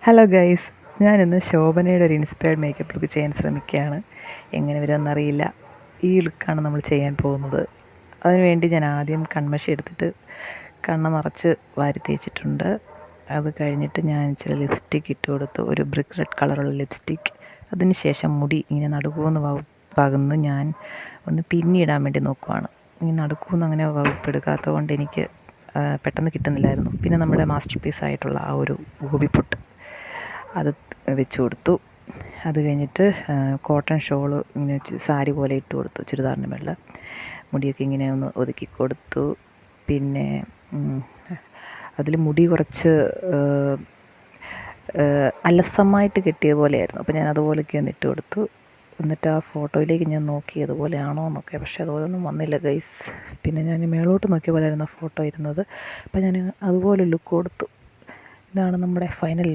Hello guys, ഞാനിന്ന് ശോഭനയുടെ ഒരു inspired makeup look ചെയ്യാൻ ശ്രമിക്കുകയാണ്. എങ്ങനെ വരുമെന്നറിയില്ല. ഈ ലുക്കാണ് നമ്മൾ ചെയ്യാൻ പോകുന്നത്. അതിനുവേണ്ടി ഞാൻ ആദ്യം കൺമഷി എടുത്തിട്ട് കണ്ണ് നിറച്ച് വാരി തേച്ചിട്ടുണ്ട്. അത് കഴിഞ്ഞിട്ട് ഞാൻ ഇച്ചിരി ലിപ്സ്റ്റിക്ക് ഇട്ട് കൊടുത്തു, ഒരു ബ്രിക്ക് റെഡ് കളറുള്ള ലിപ്സ്റ്റിക്ക്. അതിന് ശേഷം മുടി ഇങ്ങനെ നടുക്കുമെന്ന് ഭാഗത്ത് ഞാൻ ഒന്ന് പിന്നിടാൻ വേണ്ടി നോക്കുവാണ്. ഈ നടുക്കുമെന്ന് അങ്ങനെ വകുപ്പെടുക്കാത്തത് കൊണ്ട് എനിക്ക് പെട്ടെന്ന് കിട്ടുന്നില്ലായിരുന്നു. പിന്നെ നമ്മുടെ മാസ്റ്റർ പീസായിട്ടുള്ള ആ ഒരു ഗോപിപ്പൊട്ട് അത് വെച്ച് കൊടുത്തു. അത് കഴിഞ്ഞിട്ട് കോട്ടൺ ഷോള് ഇങ്ങനെ സാരി പോലെ ഇട്ട് കൊടുത്തു, ചുരിദാറിന് മേളിൽ. മുടിയൊക്കെ ഇങ്ങനെ ഒന്ന് ഒതുക്കി കൊടുത്തു. പിന്നെ അതിൽ മുടി കുറച്ച് അലസമായിട്ട് കെട്ടിയ പോലെയായിരുന്നു. അപ്പോൾ ഞാൻ അതുപോലെയൊക്കെ ഒന്ന് ഇട്ട് കൊടുത്തു. എന്നിട്ട് ആ ഫോട്ടോയിലേക്ക് ഞാൻ നോക്കി അതുപോലെയാണോ എന്നൊക്കെ. പക്ഷേ അതുപോലൊന്നും വന്നില്ല ഗൈസ്. പിന്നെ ഞാൻ മേളോട്ട് നോക്കിയ പോലെയായിരുന്നു ഫോട്ടോ ഇരുന്നത്. അപ്പോൾ ഞാൻ അതുപോലെ ലുക്ക് കൊടുത്തു. ഇതാണ് നമ്മുടെ ഫൈനൽ.